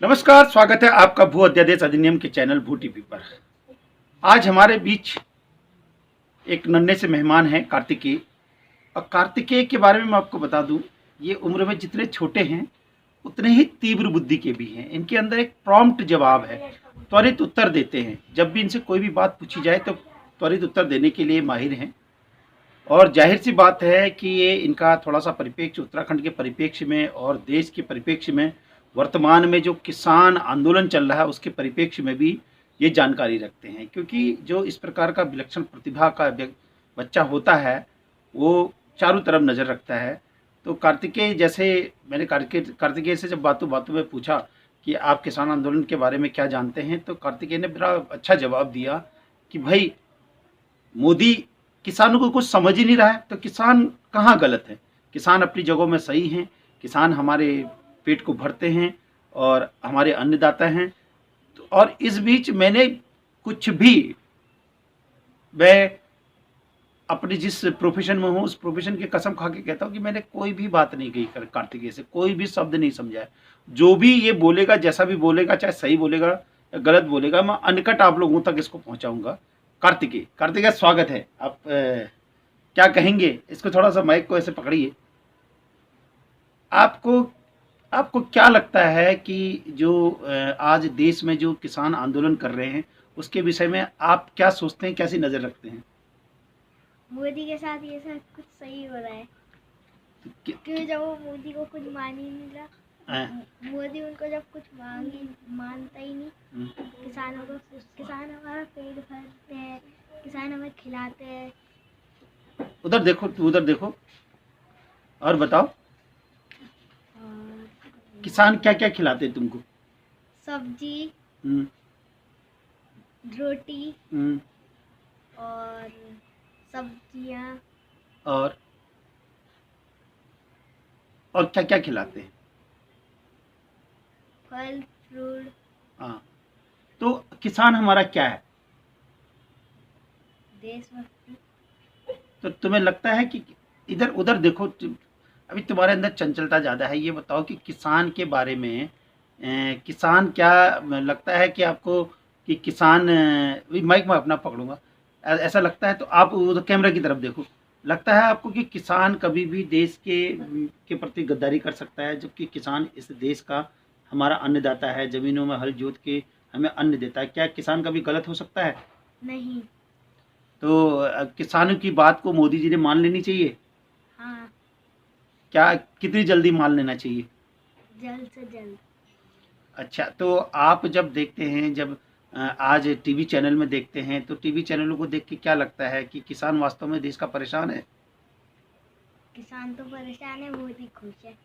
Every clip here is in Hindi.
नमस्कार, स्वागत है आपका भू अध्यादेश अधिनियम के चैनल भू टीवी पर। आज हमारे बीच एक नन्हे से मेहमान हैं कार्तिकेय। और कार्तिकेय के बारे में मैं आपको बता दूं, ये उम्र में जितने छोटे हैं उतने ही तीव्र बुद्धि के भी हैं। इनके अंदर एक प्रॉम्प्ट जवाब है, त्वरित उत्तर देते हैं। जब भी इनसे कोई भी बात पूछी जाए तो त्वरित उत्तर देने के लिए माहिर हैं। और जाहिर सी बात है कि ये इनका थोड़ा सा परिप्रेक्ष्य उत्तराखंड के परिप्रेक्ष्य में और देश के परिप्रेक्ष्य में, वर्तमान में जो किसान आंदोलन चल रहा है उसके परिप्रेक्ष्य में भी ये जानकारी रखते हैं। क्योंकि जो इस प्रकार का विलक्षण प्रतिभा का बच्चा होता है वो चारों तरफ नज़र रखता है। तो कार्तिकेय जैसे मैंने कार्तिकेय से जब बातों बातों में पूछा कि आप किसान आंदोलन के बारे में क्या जानते हैं, तो कार्तिकेय ने बड़ा अच्छा जवाब दिया कि भाई, मोदी किसानों को कुछ समझ ही नहीं रहा है तो किसान कहाँ गलत है। किसान अपनी जगहों में सही हैं। किसान हमारे पेट को भरते हैं और हमारे अन्नदाता हैं। तो और इस बीच मैंने कुछ भी, मैं अपनी जिस प्रोफेशन में हूँ उस प्रोफेशन की कसम खा के कहता हूँ कि मैंने कोई भी बात नहीं कही कार्तिकेय से, कोई भी शब्द नहीं समझा है। जो भी ये बोलेगा, जैसा भी बोलेगा, चाहे सही बोलेगा या गलत बोलेगा, मैं अनकट आप लोगों तक इसको पहुंचाऊंगा। कार्तिकेय स्वागत है। आप क्या कहेंगे? इसको थोड़ा सा माइक को ऐसे पकड़िए। आपको आपको क्या लगता है कि जो आज देश में जो किसान आंदोलन कर रहे हैं उसके विषय में आप क्या सोचते हैं, कैसी नज़र रखते हैं? मोदी के साथ ये सब कुछ सही हो रहा है क्योंकि जब वो मोदी को कुछ मान ही नहीं रहा, मोदी उनको जब कुछ मानता ही नहीं। किसानों को, किसान हमारा पेट भरते हैं, किसान हमें खिलाते हैं। उधर देखो, उधर देखो और बताओ, किसान क्या क्या खिलाते हैं तुमको? सब्जी, रोटी और सब्जियां और क्या क्या खिलाते हैं? फल फ्रूट। हाँ, तो किसान हमारा क्या है? देशभक्ति। तो तुम्हें लगता है कि इधर उधर देखो, अभी तुम्हारे अंदर चंचलता ज़्यादा है। ये बताओ कि किसान के बारे में किसान क्या लगता है कि आपको कि किसान माइक में अपना पकड़ूंगा, ऐसा लगता है तो आप उधर कैमरा की तरफ देखो। लगता है आपको कि किसान कभी भी देश के प्रति गद्दारी कर सकता है, जबकि किसान इस देश का हमारा अन्नदाता है, ज़मीनों में हल जोत के हमें अन्न देता है? क्या किसान कभी गलत हो सकता है? नहीं। तो किसानों की बात को मोदी जी ने मान लेनी चाहिए। हाँ। क्या कितनी जल्दी मान लेना चाहिए? जल्द से जल्द। अच्छा, तो आप जब देखते हैं, जब आज टीवी चैनल में देखते हैं, तो टीवी चैनलों को देख के क्या लगता है कि किसान वास्तव में देश का परेशान है? किसान तो परेशान है, मोदी खुश है।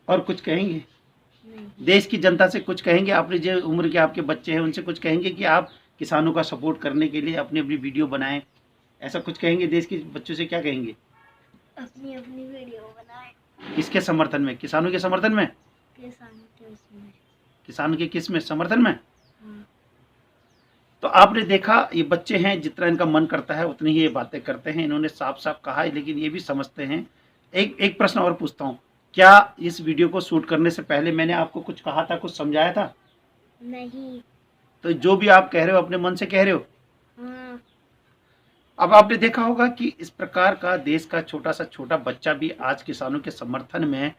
और कुछ कहेंगे? नहीं। देश की जनता से कुछ कहेंगे? आपने जो उम्र के आपके बच्चे हैं उनसे कुछ कहेंगे कि आप किसानों का सपोर्ट करने के लिए अपनी अपनी वीडियो बनाएं? ऐसा कुछ कहेंगे? देश के बच्चों से क्या कहेंगे? अपनी अपनी वीडियो बनाए। किसके समर्थन में? किसानों के समर्थन में? किसान के किस में समर्थन में? हाँ। तो आपने देखा, ये बच्चे हैं, जितना इनका मन करता है उतनी ही ये बातें करते हैं। इन्होंने साफ साफ कहा है, लेकिन ये भी समझते हैं। एक प्रश्न और पूछता हूँ, क्या इस वीडियो को शूट करने से पहले मैंने आपको कुछ कहा था, कुछ समझाया था? नहीं। तो जो भी आप कह रहे हो अपने मन से कह रहे हो। हाँ। अब आपने देखा होगा कि इस प्रकार का देश का छोटा सा छोटा बच्चा भी आज किसानों के समर्थन में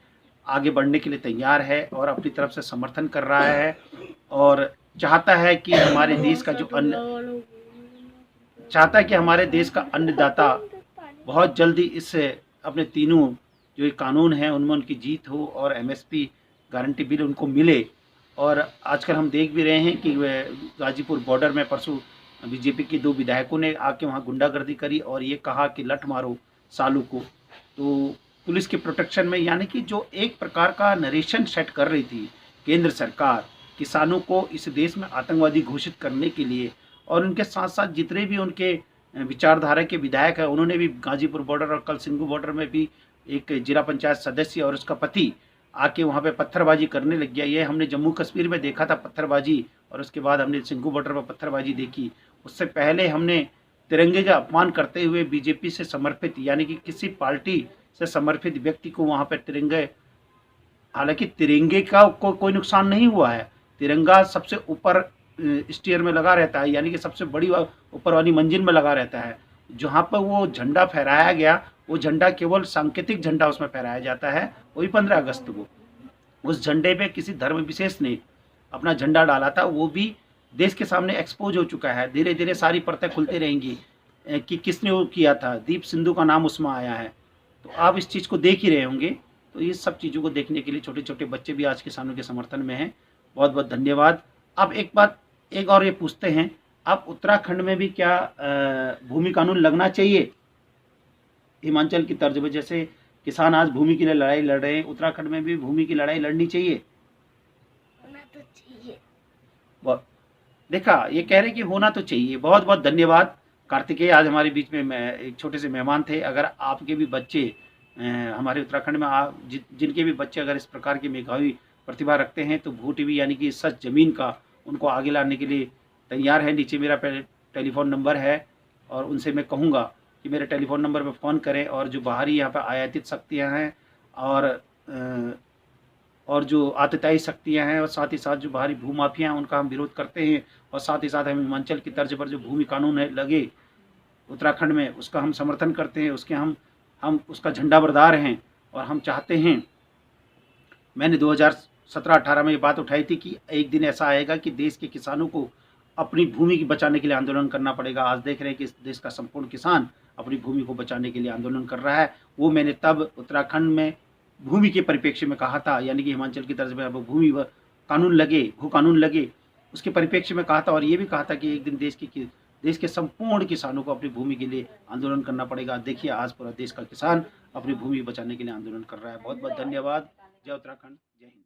आगे बढ़ने के लिए तैयार है और अपनी तरफ से समर्थन कर रहा है और चाहता है कि हमारे देश का जो अन्न चाहता है कि हमारे देश का अन्नदाता बहुत जल्दी इस अपने तीनों जो ये कानून हैं उनमें उनकी जीत हो और एमएसपी गारंटी बिल उनको मिले। और आजकल हम देख भी रहे हैं कि गाजीपुर बॉर्डर में परसों बीजेपी के 2 विधायकों ने आके वहाँ गुंडागर्दी करी और ये कहा कि लठ मारो सालू को। तो पुलिस के प्रोटेक्शन में, यानी कि जो एक प्रकार का नरेशन सेट कर रही थी केंद्र सरकार किसानों को इस देश में आतंकवादी घोषित करने के लिए, और उनके साथ साथ जितने भी उनके विचारधारा के विधायक हैं उन्होंने भी गाजीपुर बॉर्डर और कल सिंघू बॉर्डर में भी एक जिला पंचायत सदस्य और उसका पति आके वहाँ पे पत्थरबाजी करने लग गया। ये हमने जम्मू कश्मीर में देखा था पत्थरबाजी, और उसके बाद हमने सिंघू बॉर्डर पर पत्थरबाजी देखी। उससे पहले हमने तिरंगे का अपमान करते हुए बीजेपी से समर्पित, यानी कि किसी पार्टी से समर्पित व्यक्ति को वहाँ पर तिरंगे हालांकि तिरंगे का कोई नुकसान नहीं हुआ है। तिरंगा सबसे ऊपर स्टीयर में लगा रहता है, यानी कि सबसे बड़ी ऊपर वाली मंजिल में लगा रहता है। जहाँ पर वो झंडा फहराया गया, वो झंडा केवल सांकेतिक झंडा उसमें फहराया जाता है, वही 15 अगस्त को। उस झंडे पे किसी धर्म विशेष ने अपना झंडा डाला था, वो भी देश के सामने एक्सपोज हो चुका है। धीरे धीरे सारी परतें खुलती रहेंगी कि किसने वो किया था। दीप सिंधु का नाम उसमें आया है, तो आप इस चीज़ को देख ही रहे होंगे। तो ये सब चीज़ों को देखने के लिए छोटे छोटे बच्चे भी आज किसानों के समर्थन में हैं। बहुत बहुत धन्यवाद। अब एक और ये पूछते हैं, अब उत्तराखंड में भी क्या भूमि कानून लगना चाहिए हिमाचल की तर्ज पर? जैसे किसान आज भूमि के लिए लड़ाई लड़ रहे हैं, उत्तराखंड में भी भूमि की लड़ाई लड़नी चाहिए? होना तो चाहिए। देखा, ये कह रहे कि होना तो चाहिए। बहुत बहुत धन्यवाद कार्तिकेय, आज हमारे बीच में एक छोटे से मेहमान थे। अगर आपके भी बच्चे हमारे उत्तराखंड में जिनके भी बच्चे अगर इस प्रकार की मेधावी प्रतिभा रखते हैं, तो भू टीवी यानी कि सच ज़मीन का उनको आगे लाने के लिए तैयार है। नीचे मेरा टेलीफोन नंबर है, और उनसे मैं कहूँगा कि मेरे टेलीफोन नंबर पर फ़ोन करें। और जो बाहरी यहाँ पर आयातित शक्तियाँ हैं और जो आतताई शक्तियाँ हैं, और साथ ही साथ जो बाहरी भूमाफिया हैं, उनका हम विरोध करते हैं। और साथ ही साथ हम हिमाचल की तर्ज पर जो भूमि कानून है लगे उत्तराखंड में, उसका हम समर्थन करते हैं, उसके हम उसका झंडा बरदार हैं। और हम चाहते हैं, मैंने 2017-18 में ये बात उठाई थी कि एक दिन ऐसा आएगा कि देश के किसानों को अपनी भूमि की बचाने के लिए आंदोलन करना पड़ेगा। आज देख रहे हैं कि इस देश का संपूर्ण किसान अपनी भूमि को बचाने के लिए आंदोलन कर रहा है। वो मैंने तब उत्तराखंड में भूमि के परिप्रेक्ष्य में कहा था, यानी कि हिमाचल की तर्ज पर भूमि कानून लगे, भू कानून लगे, उसके परिप्रेक्ष्य में कहा था। और ये भी कहा था कि एक दिन देश के संपूर्ण किसानों को अपनी भूमि के लिए आंदोलन करना पड़ेगा। देखिए, आज पूरा देश का किसान अपनी भूमि बचाने के लिए आंदोलन कर रहा है। बहुत बहुत धन्यवाद। जय उत्तराखंड, जय हिंद।